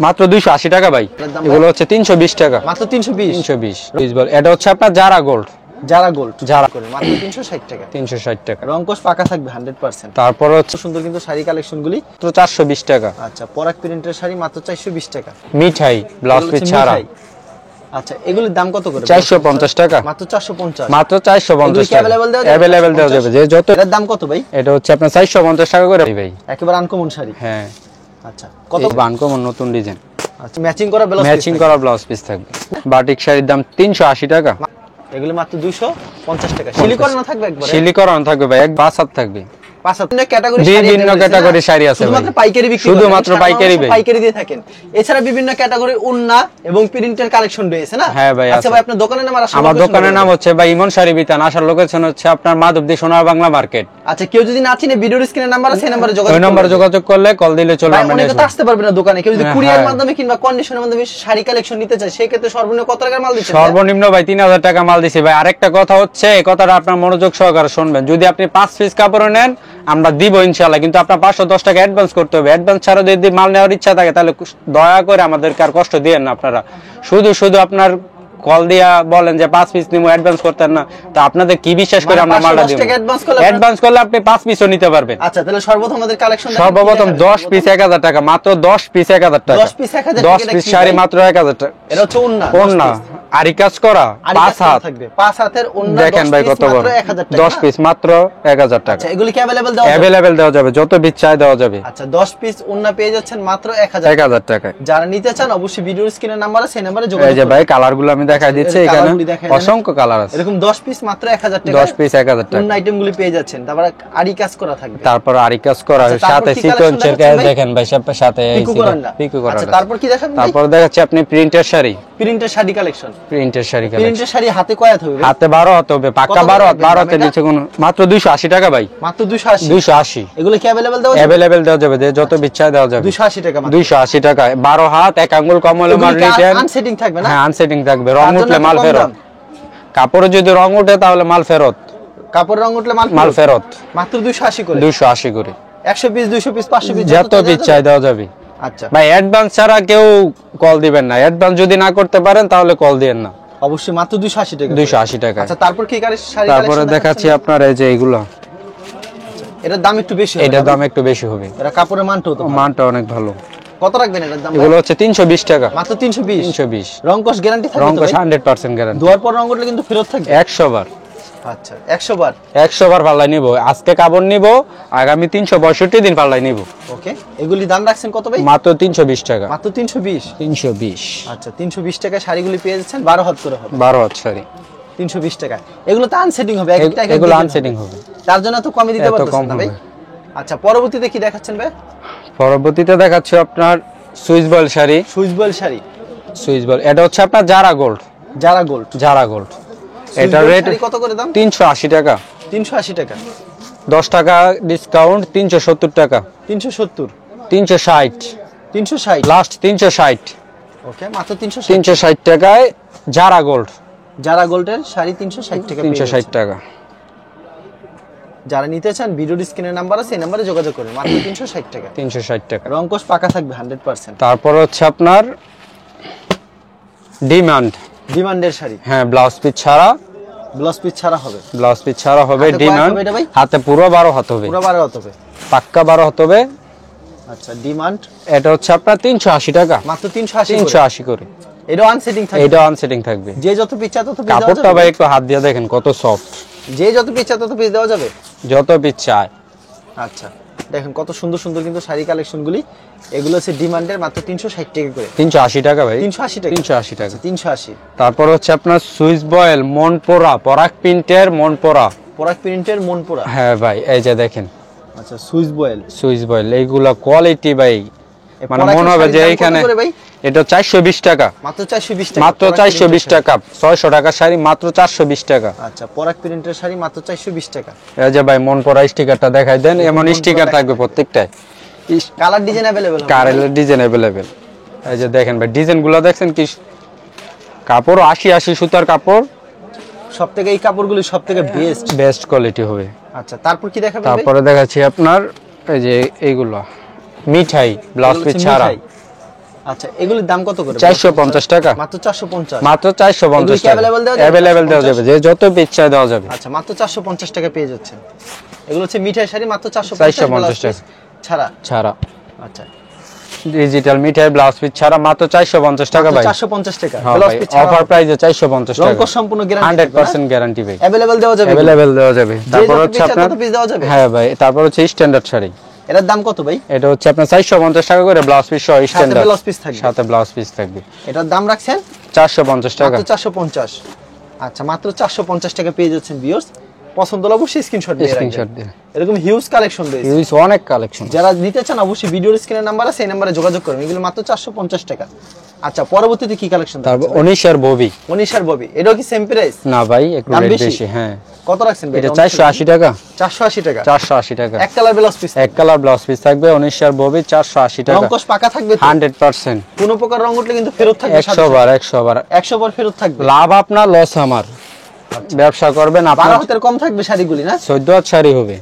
মাত্র 280 টাকা ভাই। এগুলো হচ্ছে 320 টাকা মাত্র 320 320 এটা হচ্ছে আপনার জারা গোল্ড যারা করে মাত্র 360 টাকা 360 টাকা রংকশ পাকা থাকবে 100%। তারপর হচ্ছে সুন্দর কিন্তু শাড়ি কালেকশন গুলি মাত্র 420 টাকা। আচ্ছা পরাগ প্রিন্টের শাড়ি মাত্র 420 টাকা। মিঠাই ব্লাউজ পিস ছাড়া। আচ্ছা এগুলোর দাম কত করে? 450 টাকা মাত্র 450 মাত্র 450 টাকা अवेलेबल দেওয়া যাবে। যে যত এর দাম কত ভাই? এটা হচ্ছে আপনার 450 টাকা করে ভাই। একেবারে আনকমন শাড়ি। হ্যাঁ আচ্ছা কত? আনকমন নতুন ডিজাইন। আচ্ছা ম্যাচিং করা ব্লাউজ পিস থাকবে। বাটিক শাড়ির দাম 380 টাকা। এগুলো মাত্র 250 টাকা। সিলিকন থাকবে একবারে? সিলিকন থাকবে ভাই, এক বাসাত থাকবে। বিভিন্ন ক্যাটাগরি শাড়ি আছে শুধুমাত্র পাইকারি বিক্রি, শুধুমাত্র পাইকারি দিয়ে থাকেন। এছাড়া বিভিন্ন ক্যাটাগরির ওন্না এবং প্রিন্টের কালেকশন রয়েছে না? হ্যাঁ ভাই। আচ্ছা ভাই আপনার দোকানের নাম? আমার দোকানের নাম হচ্ছে ভাই ইমন শাড়ি বিতান। আসার লোকেশন হচ্ছে আপনার মাধবদী সোনার বাংলা মার্কেট। আচ্ছা কেউ যদি না চিনে ভিডিওর স্ক্রিনে নাম্বার আছে, সেই নম্বরে যোগাযোগ করলে কল দিলে চলে আসবে। অনেকে তো আসতে পারবে না দোকানে, কেউ যদি কুরিয়ার মাধ্যমে কিংবা কন্ডিশনের মাধ্যমে শাড়ি কালেকশন নিতে চায়, সেই ক্ষেত্রে সর্বনিম্ন কত টাকার মাল দিচ্ছেন? সর্বনিম্ন ভাই 3000 টাকা মাল দিছি ভাই। আরেকটা কথা হচ্ছে, এই কথাটা আপনার মনোযোগ সহকারে শুনবেন। যদি আপনি 5 পিস কাপড় নেন আমরা দিব ইনশাআল্লাহ, কিন্তু আপনার 510 টাকা অ্যাডভান্স করতে হবে। অ্যাডভান্স ছাড়া যদি মাল নেওয়ার ইচ্ছা থাকে তাহলে দয়া করে আমাদেরকে আর কষ্ট দিয়েন না আপনারা। শুধু আপনার কল দিয়া বলেন যে 5 পিস নিমু, অ্যাডভান্স করতেন না, তো আপনাদের কি বিশ্বাস করে আমরা মালটা দিব? অ্যাডভান্স করলে আপনি 5 পিসও নিতে পারবেন। আচ্ছা তাহলে সর্বপ্রথম আমাদের কালেকশন সর্বপ্রথম 10 পিস 1000 টাকা, মাত্র 10 পিস 1000 টাকা। 10 পিস শাড়ি মাত্র 1000 টাকা। এটা হচ্ছে ওন্না আরি কাজ করা 5 হাত থাকবে, 5 হাতের ওন্না। দেখেন ভাই কত বড়, 10 পিস মাত্র 1000 টাকা। আচ্ছা এগুলি কি अवेलेबल দেওয়া যাবে, যত পিস চাই দেওয়া যাবে। আচ্ছা 10 পিস ওন্না পেয়ে যাচ্ছেন মাত্র 1000 টাকা। যারা নিতে চান অবশ্যই ভিডিওর স্ক্রিনের নাম্বার আছে, সেই নম্বরে যোগাযোগ করুন। এই যে ভাই কালারগুলো আমি দেখাই দিচ্ছি, এখানে অসংখ্য কালার আছে। এরকম 10 পিস মাত্র 1000 টাকা। 10 পিস 1000 টাকা। ওন্না আইটেমগুলি পেয়ে যাচ্ছেন। তারপর আরি কাজ করা থাকবে। তারপর আরি কাজ করা সাথে সিকোয়েন্সের কাজ দেখেন ভাই, সাথে পিকো করা। আচ্ছা তারপর কি দেখাবেন ভাই? তারপর দেখাচ্ছি আপনি প্রিন্টের শাড়ি কালেকশন। প্রিন্টের শাড়ি প্রিন্টের শাড়ি হাতে কয় হাত হবে? হাতে 12 হাত হবে, পাক্কা 12 হাতের নিচে কোন। মাত্র 280 টাকা ভাই। মাত্র 280 280। এগুলো কি अवेलेबल দেওয়া যাবে? अवेलेबल দেওয়া যাবে, যে যত ইচ্ছা দেওয়া যাবে। 280 টাকা মাত্র। 280 টাকা। 12 হাত, এক আঙ্গুল কম হলে মাল রিটার্ন। আনসেটিং থাকবে না? হ্যাঁ আনসেটিং থাকবে। রং উঠলে মাল ফেরত। কাপড়ে যদি রং ওঠে তাহলে মাল ফেরত। কাপড় রং উঠলে মাল ফেরত। মাত্র 280 করে। 280 করে। 100 পিস 200 পিস 500 পিস যত ইচ্ছা দেওয়া যাবে। আচ্ছা ভাই অ্যাডভান্স ছাড়া কেউ কল দিবেন না। অ্যাডভান্স যদি না করতে পারেন তাহলে কল দিবেন না। অবশ্যই মাত্র 280 টাকা। 280 টাকা। আচ্ছা তারপর কি শাড়ি? তারপরে দেখাচ্ছি আপনার এই যে এগুলো। এটার দাম একটু বেশি হবে। এটার দাম একটু বেশি হবে। এটা কাপড়ের মানটা অনেক ভালো। কত রাখবেন এটার দাম? এগুলো হচ্ছে 320 টাকা। মাত্র 320। 320। রংকশ গ্যারান্টি থাকবে তো? রংকশ 100% গ্যারান্টি। দুয়ার পর রং উঠলে কিন্তু ফেরত থাকবে 100 বার। আচ্ছা 100 বার। 100 বার পাল্লাই নিব। আজকে কাপড় নিব, আগামী 362 দিন পাল্লাই নিব। ওকে এগুলি দাম রাখছেন কত ভাই? মাত্র 320 টাকা। মাত্র 320। 320। আচ্ছা 320 টাকা শাড়িগুলি পেয়ে যাচ্ছেন। 12 হাত করে হবে। 12 হাত শাড়ি 320 টাকা। এগুলো তো আনসেটিং হবে, এগুলো আনসেটিং হবে। তার জন্য তো কমই দিতে পারতেছেন না ভাই। আচ্ছা পরবর্তীতে কি দেখাচ্ছেন ভাই? পরবর্তীতে দেখাচ্ছি আপনার Swiss boil sari. Swiss boil এটা হচ্ছে আপনার জারা গোল্ড। এটা রেট কত করে দাম? 380 টাকা। 380 টাকা। 10 টাকা ডিসকাউন্ট 370 টাকা। 370। 360 লাস্ট 360। ওকে মাত্র 360 টাকায় জারা গোল্ডের শাড়ি 360 টাকা। 360 টাকা। যারা নিতে চান ভিডিওর স্ক্রিনের নাম্বার আছে, এই নম্বরে যোগাযোগ করুন। মাত্র 360 টাকা। 360 টাকা। রংকশ পাকা থাকবে 100%। তারপর হচ্ছে আপনার ডিমান্ডের শাড়ি। হ্যাঁ ব্লাউজ পিস ছাড়া হবে। ডিমান্ড হাতে পুরো 12 হাত হবে। পাক্কা 12 হাত হবে। আচ্ছা ডিমান্ড এটা হচ্ছে আপনার 380 টাকা। মাত্র 380 করে। এটাও আনসেটিং থাকবে। যে যত পিচ্ছা তত পিস দেওয়া যাবে। কাপড়টা ভাই একটু হাত দিয়ে দেখেন কত সফট। যে যত পিচ্ছা তত পিস দেওয়া যাবে। যত পিস চায়। আচ্ছা দেখেন কত সুন্দর সুন্দর কিন্তু শাড়ি কালেকশনগুলি। এগুলো হচ্ছে ডিমান্ডের, মাত্র 360 টাকা করে। 380 টাকা ভাই। 380 টাকা। 380। তারপর হচ্ছে আপনার সুইস বয়েল পরাগ প্রিন্টের মনপোরা। হ্যাঁ ভাই এই যে দেখেন। আচ্ছা সুইস বয়েল এইগুলা কোয়ালিটি ভাই, মানে মনে হবে যে এইখানে। এটা 420 টাকা। মাত্র 420 টাকা। 600 টাকা শাড়ি মাত্র 420 টাকা। আচ্ছা পরাগ প্রিন্টের শাড়ি মাত্র 420 টাকা। এই যে ভাই মনপোরা স্টিকারটা দেখাই দেন। এমন স্টিকার থাকবে প্রত্যেকটায়। Colour design available. এই যে দেখেন ভাই ডিজাইনগুলো দেখছেন কি, কাপড় 80 সুতার কাপড়। সবথেকে এই কাপড়গুলো সবথেকে বেস্ট কোয়ালিটি হবে। আচ্ছা তারপর কি দেখাবেন? তারপরে দেখাচ্ছি আপনার এই যে এইগুলো মিঠাই ব্লাউজ পিস ছাড়া। আচ্ছা, এগুলোর দাম কত করে? 450 টাকা, মাত্র 450। মাত্র 450 টাকা। অ্যাভেলেবেল দেওয়া যাবে, যে যত ইচ্ছা দেওয়া যাবে। আচ্ছা, মাত্র 450 টাকা পেয়ে যাচ্ছেন। এগুলো হচ্ছে মিঠাই শাড়ি, মাত্র 450 টাকা ছাড়া। ছাড়া। আচ্ছা, ডিজিটাল মিঠাই ব্লাউজ পিস ছাড়া মাত্র 450 টাকা ভাই। 450 টাকা হ্যাঁ ব্লাউজ ভাই, পিস ছাড়া। অফার প্রাইসে 450 টাকা। রংকশ সম্পূর্ণ গ্যারান্টি 100% গ্যারান্টি ভাই। अवेलेबल দেওয়া যাবে। অ্যাভেলেবেল দেওয়া যাবে। তারপর যত হচ্ছে পিস আপনার তত পিস দেওয়া যাবে। হ্যাঁ ভাই, তারপর হচ্ছে স্ট্যান্ডার্ড শাড়ি। এটার দাম কত ভাই? এটা হচ্ছে আপনার 450 টাকা করে ব্লাউজ পিস সহ স্ট্যান্ডার্ড। ব্লাউজ পিস থাকবে। সাথে ব্লাউজ পিস থাকবে। এটার দাম রাখছেন 450 টাকা। মাত্র 450। আচ্ছা, মাত্র 450 টাকা পেয়ে যাচ্ছেন ভিউয়ার্স। পছন্দ হলে অবশ্যই স্ক্রিনশট দিয়ে রাখবেন। স্ক্রিনশট দিয়ে। এরকম হিউজ কালেকশন রয়েছে। ইউজ অনেক কালেকশন। যারা নিতে চান অবশ্যই ভিডিওর স্ক্রিনের নাম্বার আছে, এই নম্বরে যোগাযোগ করুন। এগুলো মাত্র 450 টাকা। আচ্ছা, পরবর্তীতে কি কালেকশন? তারপর অনিশার ববি। অনিশার ববি, এটাও কি সেম প্রাইস? না ভাই, একটু দাম রেট বেশি? বেশি। হ্যাঁ। কত রাখছেন ভাই? এটা 480 টাকা। 480 টাকা। 480 টাকা। এক কালার ব্লাউজ পিস, এক কালার ব্লাউজ পিস থাকবে। অনিশার ববি 480 টাকা। রংকশ পাকা থাকবে তো? 100%। কোনো প্রকার রং উঠলে কিন্তু ফেরত থাকবে। 100 বার 100 বার 100 বার ফেরত থাকবে। লাভ আপনার, লস আমার। ব্যবসা করবেন 12 আপনার। হাতের কম থাকবে শাড়িগুলি না? 14 হাত শাড়ি হবে।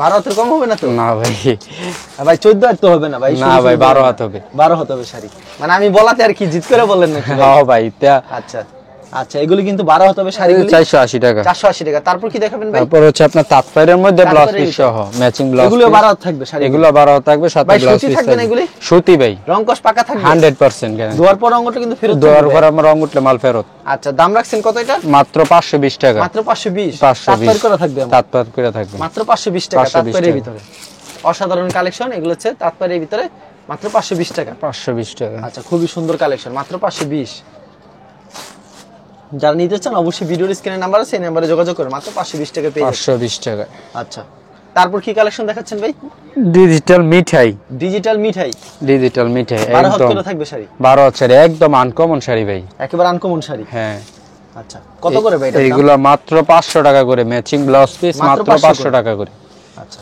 12 হাতের কম হবে না তো? না ভাই, ভাই 14 হাত তো হবে না ভাই। না ভাই, 12 হাত হবে। 12 হাত হবে শাড়ি। মানে আমি বলাতে আর কি জিত করে বললেন নাকি ভাই? হ্যাঁ ভাই, তা আচ্ছা আচ্ছা, এগুলি কিন্তু 12 হাত হবে শাড়িগুলি। 480 টাকা। 480 টাকা। তারপর কি দেখাবেন ভাই? তারপর হচ্ছে আপনার তাঁতপাড়ের মধ্যে ব্লাউজ পিস সহ ম্যাচিং ব্লাউজ। এগুলো 12 হাত থাকবে শাড়ি। এগুলো 12 থাকবে, সাথে ভাই ব্লাউজ সুতি পিস থাকবে না এগুলি? সুতি ভাই। রংকশ পাকা থাকবে? 100% গ্যারান্টি। দুয়ার পর রং উঠলে কিন্তু ফেরত দুয়ার থাকবে। পর আমার রং উঠলে মাল ফেরত। আচ্ছা, দাম রাখছেন কত এটা? মাত্র 520 টাকা। মাত্র 520। 520 তাৎপর্য করা থাকবে আমার। তাঁতপাড় করে থাকবে। মাত্র 520 টাকা 520 তাৎপর্যের টাকা। ভিতরে। অসাধারণ কালেকশন এগুলো হচ্ছে তাৎপর্যের ভিতরে, মাত্র 520 টাকা। 520 টাকা। আচ্ছা, খুবই সুন্দর কালেকশন, মাত্র 520। যারা নিতে চান অবশ্যই ভিডিওর স্ক্রিনের নাম্বার আছে, এই নম্বরে যোগাযোগ করুন। মাত্র 520 টাকা পেয়ে যাচ্ছেন। 520 টাকা। আচ্ছা, তারপর কি কালেকশন দেখাচ্ছেন ভাই? ডিজিটাল মিঠাই। ডিজিটাল মিঠাই। ডিজিটাল মিঠাই 12 হাত একদম করে থাকবে শাড়ি। 12 হাত শাড়ি, একদম আনকমন শাড়ি ভাই। একেবারে আনকমন শাড়ি। হ্যাঁ। আচ্ছা, কত করে ভাই এটা? এইগুলো মাত্র 500 টাকা করে। ম্যাচিং ব্লাউজ পিস মাত্র মাত্র 500 500 টাকা করে। আচ্ছা,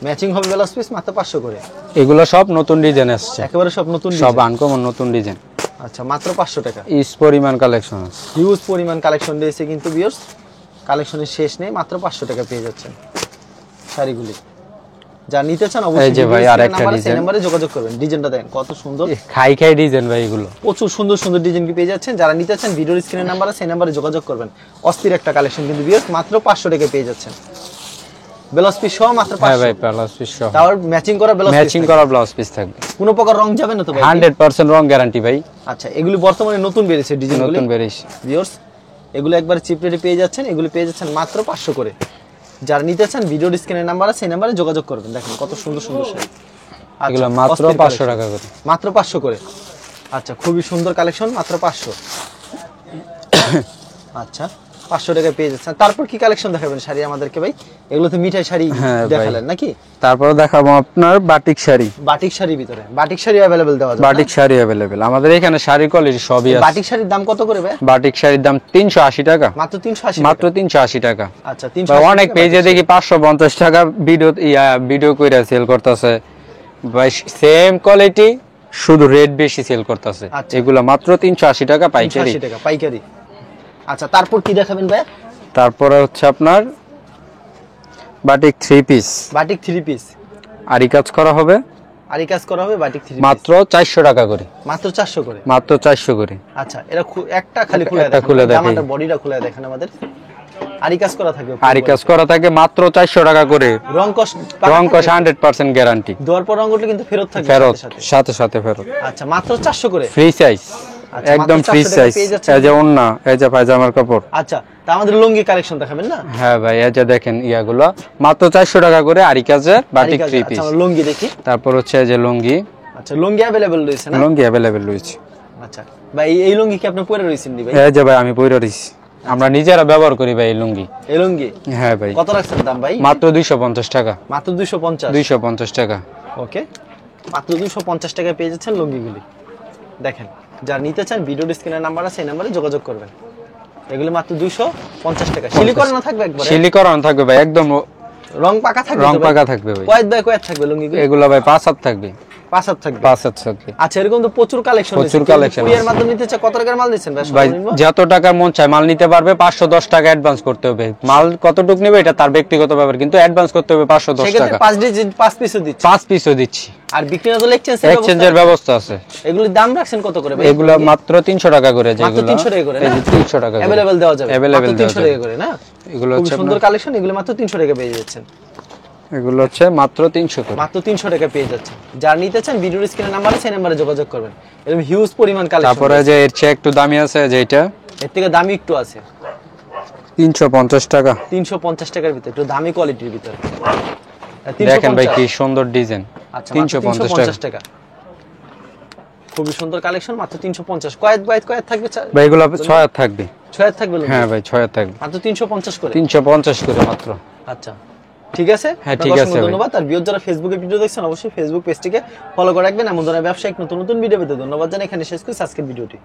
ম্যাচিং হবে ব্লাউজ পিস মাত্র 500 করে। এগুলো সব নতুন ডিজাইন আসছে, একেবারে সব নতুন সব ডিজাইন। আনকমন নতুন ডিজাইন। আচ্ছা, মাত্র 500 টাকা। ইস পরিমাণ কালেকশন আছে। হিউজ পরিমাণ কালেকশন রয়েছে কিন্তু ভিউয়ার্স, কালেকশনের শেষ নেই। মাত্র 500 টাকা পেয়ে যাচ্ছেন শাড়িগুলি। যা নিতে চান অবশ্যই এই যে ভাই, ভিডিওর আরেকটা স্ক্রিনের নাম্বার আছে, এই ডিজাইন। নম্বরে যোগাযোগ করবেন। ডিজাইনটা দেখেন কত সুন্দর। খাই খাই ডিজাইন ভাই এগুলো। প্রচুর সুন্দর সুন্দর ডিজাইন কি পেয়ে যাচ্ছেন। যারা নিতে চান ভিডিওর স্ক্রিনের নাম্বার আছে, এই নম্বরে যোগাযোগ করবেন। অস্থির একটা কালেকশন কিন্তু ভিউয়ার্স, মাত্র 500 টাকা পেয়ে যাচ্ছেন। ব্লাউজ পিস সহ মাত্র 500। হ্যাঁ ভাই, ব্লাউজ পিস সহ। তাও ম্যাচিং করা ব্লাউজ পিস। ম্যাচিং করা ব্লাউজ পিস থাকবে। কোনো প্রকার রং যাবে না তো ভাই? 100% রং গ্যারান্টি ভাই। আচ্ছা, এগুলি বর্তমানে নতুন বেরিয়েছে ডিজাইনগুলো। নতুন বেরিয়েছে ভিউয়ার্স, এগুলো একবার চিপ রেটে পেয়ে যাচ্ছেন। এগুলো পেয়ে যাচ্ছেন মাত্র 500 করে। যারা নিতে চান ভিডিওর স্ক্রিনের নাম্বার আছে, সেই নম্বরে যোগাযোগ করবেন। দেখেন কত সুন্দর সুন্দর শাড়ি। আচ্ছা, এগুলো মাত্র অস্থির 500 collection। টাকা করে। মাত্র 500 করে। আচ্ছা, খুবই সুন্দর কালেকশন, মাত্র 500। আচ্ছা, 500 টাকা পেয়ে যাচ্ছেন। তারপর কি কালেকশন দেখাবেন শাড়ি আমাদেরকে ভাই? এগুলো তো মিঠাই শাড়ি হ্যাঁ ভাই। দেখালেন নাকি? তারপর দেখাবো আপনার বাটিক শাড়ি। বাটিক শাড়ির ভিতরে বাটিক শাড়ি अवेलेबल দেওয়া যায়? বাটিক শাড়ি अवेलेबल আমাদের এখানে। শাড়ি কোয়ালিটি সবই আছে। বাটিক শাড়ির দাম কত করে ভাই? বাটিক শাড়ির দাম 380 টাকা। মাত্র 380। মাত্র 380 টাকা। আচ্ছা, বা 380 অনেক পেজে দেখি 550 টাকা ভিডিও কইরা সেল করতেছে ভাই। সেম কোয়ালিটি, শুধু রেট বেশি সেল করতেছে। আচ্ছা। এগুলো মাত্র 380 টাকা পাইকারি। 380 টাকা পাইকারি। আচ্ছা, তারপর কি দেখাবেন ভাই? তারপরে হচ্ছে আপনার বাটিক 3 পিস। বাটিক 3 পিস আরি কাজ করা হবে। আরি কাজ করা হবে বাটিক 3 পিস মাত্র 400 টাকা করে। মাত্র 400 করে। মাত্র 400 করে। আচ্ছা, এটা একটা খালি খুলে একটা দেখেন। খুলে দেখাই। জামাটার বডিটা খুলে দেখেন আমাদের। আরি কাজ করা থাকবে। আরি কাজ করা থাকে মাত্র 400 টাকা করে। রংকশ রংকশ 100% গ্যারান্টি। দেওয়ার পর রং উঠলে কিন্তু ফেরত থাকবে ফেরত, সাথে সাথে। সাথে সাথে ফেরত। আচ্ছা, মাত্র 400 করে। ফ্রি সাইজ, আচ্ছা, একদম মাত্র ফ্রি 400 টাকা সাইজ। পেয়ে যাচ্ছেন। এই যে ওন্না, এই যে পায়জামার কাপড়। আচ্ছা, তা আমাদের লুঙ্গি কালেকশন দেখাবেন না? হ্যাঁ ভাই, এই যে দেখেন ইয়াগুলো মাত্র 400 টাকা করে আরি কাজের বাটিক আরি কাজ। 3 আচ্ছা, পিস। আমরা লুঙ্গি দেখি। তারপর হচ্ছে এই যে লুঙ্গি। আচ্ছা, লুঙ্গি अवेलेबल রয়েছে না? লুঙ্গি अवेलेबल রয়েছে। আচ্ছা ভাই, এই লুঙ্গি কি আপনি পরে রইছেন নি ভাই? এই যে ভাই আমি পরে রইছি। আমরা নিজেরা ব্যবহার করি ভাই এই লুঙ্গি। এই লুঙ্গি হ্যাঁ ভাই। কত রাখছেন দাম ভাই? মাত্র 250 টাকা। মাত্র 250। 250 টাকা। ওকে, মাত্র 250 টাকায় পেয়ে যাচ্ছেন লুঙ্গিগুলি। দেখেন, যারা নিতে চান ভিডিওর স্ক্রিনের নাম্বার আছে, এই নম্বরে যোগাযোগ করবেন। এগুলো মাত্র 250 টাকা। সিলিকন না থাকবে একবারে? সিলিকন থাকবে ভাই, একদম রং পাকা থাকবে? রং পাকা থাকবে ভাই। কয়েক বাই কয়েক থাকবে লুঙ্গিগুলি? এগুলো ভাই 5 হাত থাকবে। 5 হাত থাকবে। 5 হাত থাকবে। আচ্ছা, এরকম তো প্রচুর কালেকশন প্রচুর collection কুরিয়ার আছে। মাধ্যমে নিতে চাই, কত টাকার মাল দিচ্ছেন ভাই ভাই সর্বনিম্ন? যত টাকার মন চায় মাল নিতে পারবে, 510 টাকা অ্যাডভান্স করতে হবে। মাল কতটুক নেবে এটা তার ব্যক্তিগত ব্যাপার, কিন্তু অ্যাডভান্স করতে হবে 510 সেক্ষেত্রে টাকা। 5 পিসও দিচ্ছে। 5 পিসও দিচ্ছি। আর বিক্রি না হলে এক্সচেঞ্জের ব্যবস্থা আছে। এগুলির দাম রাখছেন কত করে ভাই? এগুলা মাত্র 300 টাকা করে, মাত্র যেগুলো 300 টাকা করে এই যে না? 300 টাকা করে अवेलेबल দেওয়া যাবে अवेलेबल মাত্র 300 টাকা করে না? এগুলো খুব হচ্ছে সুন্দর কালেকশন, এগুলো মাত্র 300 টাকা পেয়ে যাচ্ছেন। এগুলো হচ্ছে মাত্র 300 করে। মাত্র 300 টাকা পেয়ে যাচ্ছেন। যারা নিতে চান ভিডিওর স্ক্রিনে নাম্বার আছে, সেই নাম্বারে যোগাযোগ করবেন। এরকম হিউজ পরিমাণ কালেকশন। তারপরে যে এর চেয়ে একটু দামি আছে, যেটা এর থেকে দামি একটু আছে 350 টাকা। 350 টাকার ভিতরে, একটু দামি কোয়ালিটির ভিতরে। দেখেন ভাই কি সুন্দর ডিজাইন। আচ্ছা, 350 টাকা। খুবই সুন্দর কালেকশন, মাত্র 350। কয়েক থাকবে ভাই এগুলো 6 হাত থাকবে। 6 হাত থাকবে লুঙ্গি? হ্যাঁ ভাই 6 হাত থাকবে। মাত্র 350 করে। 350 করে মাত্র। আচ্ছা, ঠিক আছে। হ্যাঁ, ঠিক আছে ভাই। ধন্যবাদ। আর ভিউয়ার যারা ফেসবুকে ভিডিও দেখছেন, অবশ্যই ফেসবুক পেজটিকে ফলো করে রাখবেন। এমন ধরনের ব্যবসায়িক নতুন নতুন ভিডিও পেতে ধন্যবাদ জানাই। এখানে শেষ করছি আজকের ভিডিওটি।